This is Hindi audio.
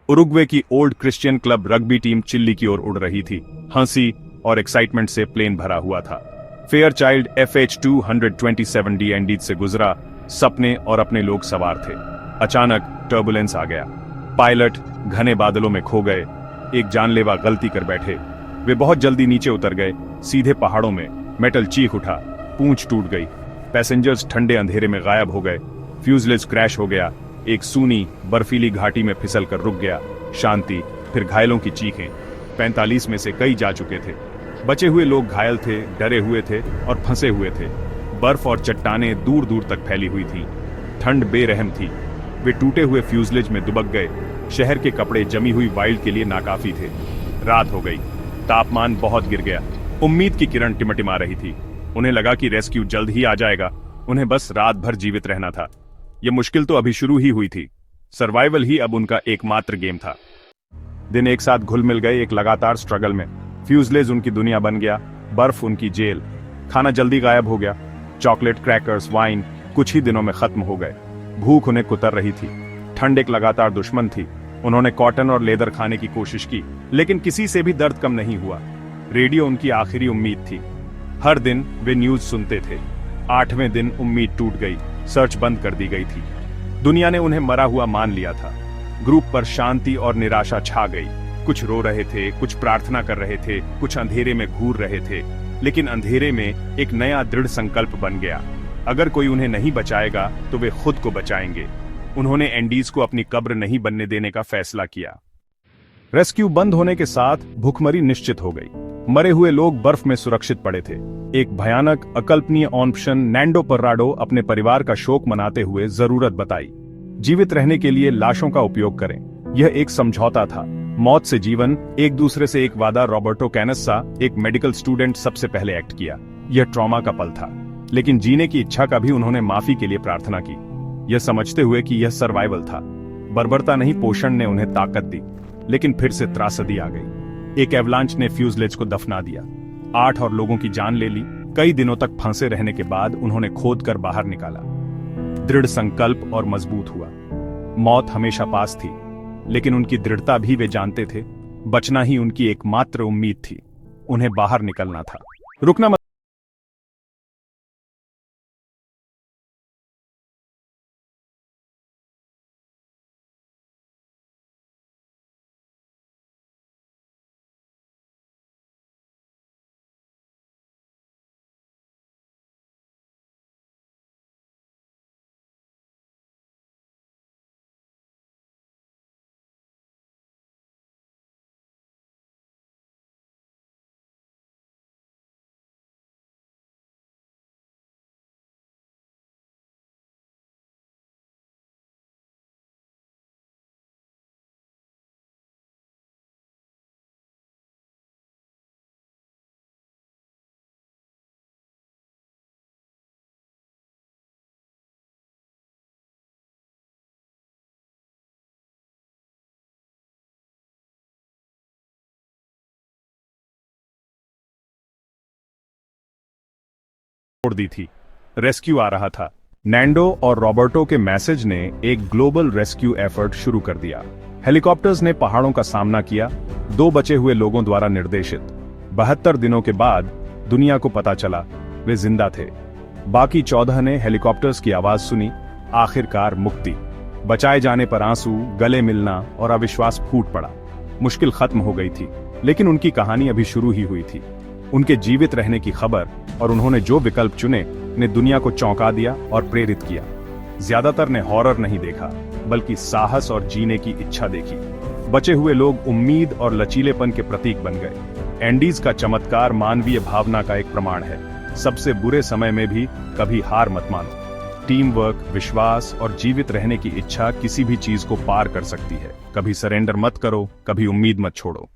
उरुग्वे की old Christian club rugby team chilli की ओर उड़ रही थी। हंसी और एक्साइटमेंट से प्लेन भरा हुआ था। फेयरचाइल्ड FH-227D एंडीज से गुजरा, सपने और अपने लोग सवार थे। अचानक टर्बुलेंस आ गया। पायलट घने बादलों में खो गए। एक जानलेवा गलती कर बैठे। वे बहुत जल्दी नीचे उतर गए, सीधे पहाड़ों में। मेटल चीख उठा, पूंछ टूट गई। पैसेंजर्स ठंडे अंधेरे में गायब हो गए। फ्यूजलेज क्रैश हो गया, एक सूनी बर्फीली घाटी में फिसल कर रुक गया। शांति, फिर घायलों की चीखें। 45 में से कई जा चुके थे। बचे हुए लोग घायल थे, डरे हुए थे और फंसे हुए थे। बर्फ और चट्टानें दूर दूर तक फैली हुई थी। ठंड बेरहम थी। वे टूटे हुए फ्यूजलेज में दुबक गए। शहर के कपड़े जमी हुई वाइल्ड के लिए नाकाफी थे। रात हो गई, तापमान बहुत गिर गया। उम्मीद की किरण टिमटिमा रही थी। उन्हें लगा कि रेस्क्यू जल्द ही आ जाएगा। उन्हें बस रात भर जीवित रहना था। यह मुश्किल तो अभी शुरू ही हुई थी। सर्वाइवल ही अब उनका एकमात्र गेम था। दिन एक साथ घुल मिल गए, एक लगातार स्ट्रगल में। फ्यूजलेज उनकी दुनिया बन गया, बर्फ उनकी जेल। खाना जल्दी गायब हो गया। चॉकलेट, क्रैकर्स, वाइन कुछ ही दिनों में खत्म हो गए। भूख उन्हें कुतर रही थी। ठंड एक लगातार दुश्मन थी। उन्होंने कॉटन और लेदर खाने की कोशिश की, लेकिन किसी से भी दर्द कम नहीं हुआ। रेडियो उनकी आखिरी उम्मीद थी। हर दिन वे न्यूज सुनते थे। 8वें दिन उम्मीद टूट गई। सर्च बंद कर दी गई थी। दुनिया ने उन्हें मरा हुआ मान लिया था। ग्रुप पर शांति और निराशा छा गई। कुछ रो रहे थे, कुछ प्रार्थना कर रहे थे, कुछ अंधेरे में घूर रहे थे। लेकिन अंधेरे में एक नया दृढ़ संकल्प बन गया। अगर कोई उन्हें नहीं बचाएगा तो वे खुद को बचाएंगे। उन्होंने एंडीज को अपनी कब्र नहीं बनने देने का फैसला किया। रेस्क्यू बंद होने के साथ भुखमरी निश्चित हो गई। मरे हुए लोग बर्फ में सुरक्षित पड़े थे। एक भयानक अकल्पनीय ऑप्शन नैंडो पर्राडो अपने परिवार का शोक मनाते हुए जरूरत बताई। जीवित रहने के लिए लाशों का उपयोग करें। यह एक समझौता था। मौत से जीवन, एक दूसरे से एक वादा। रॉबर्टो कैनस्सा, एक मेडिकल स्टूडेंट, सबसे पहले एक्ट किया। यह ट्रॉमा का पल था, लेकिन जीने की इच्छा का भी उन्होंने माफी के लिए प्रार्थना की, यह समझते हुए कि यह सर्वाइवल था। बर्बरता नहीं, पोषण ने उन्हें ताकत दी। लेकिन फिर से त्रासदी आ गई। एक एवलांच ने फ्यूजलेज को दफना दिया। 8 और लोगों की जान ले ली। कई दिनों तक फंसे रहने के बाद उन्होंने खोदकर बाहर निकाला। दृढ़ संकल्प और मजबूत हुआ। मौत हमेशा पास थी, लेकिन उनकी दृढ़ता भी वे जानते थे। बचना ही उनकी एकमात्र उम्मीद थी। उन्हें बाहर निकलना था। रुकना मत। छोड़ दी थी। रेस्क्यू आ रहा था। नैंडो और रॉबर्टो के मैसेज ने एक ग्लोबल रेस्क्यू एफर्ट शुरू कर दिया। हेलीकॉप्टर्स ने पहाड़ों का सामना किया, 2 बचे हुए लोगों द्वारा निर्देशित। 72 दिनों के बाद दुनिया को पता चला वे जिंदा थे। बाकी 14 ने हेलीकॉप्टर्स की आवाज सुनी। आखिरकार मुक्ति। बचाए जाने पर आंसू, गले मिलना और अविश्वास फूट पड़ा। मुश्किल खत्म हो गई थी, लेकिन उनकी कहानी अभी शुरू ही हुई थी। उनके जीवित रहने की खबर और उन्होंने जो विकल्प चुने ने दुनिया को चौंका दिया और प्रेरित किया। ज्यादातर ने हॉरर नहीं देखा, बल्कि साहस और जीने की इच्छा देखी। बचे हुए लोग उम्मीद और लचीलेपन के प्रतीक बन गए। एंडीज का चमत्कार मानवीय भावना का एक प्रमाण है। सबसे बुरे समय में भी कभी हार मत मानो। टीम वर्क, विश्वास और जीवित रहने की इच्छा किसी भी चीज को पार कर सकती है। कभी सरेंडर मत करो, कभी उम्मीद मत छोड़ो।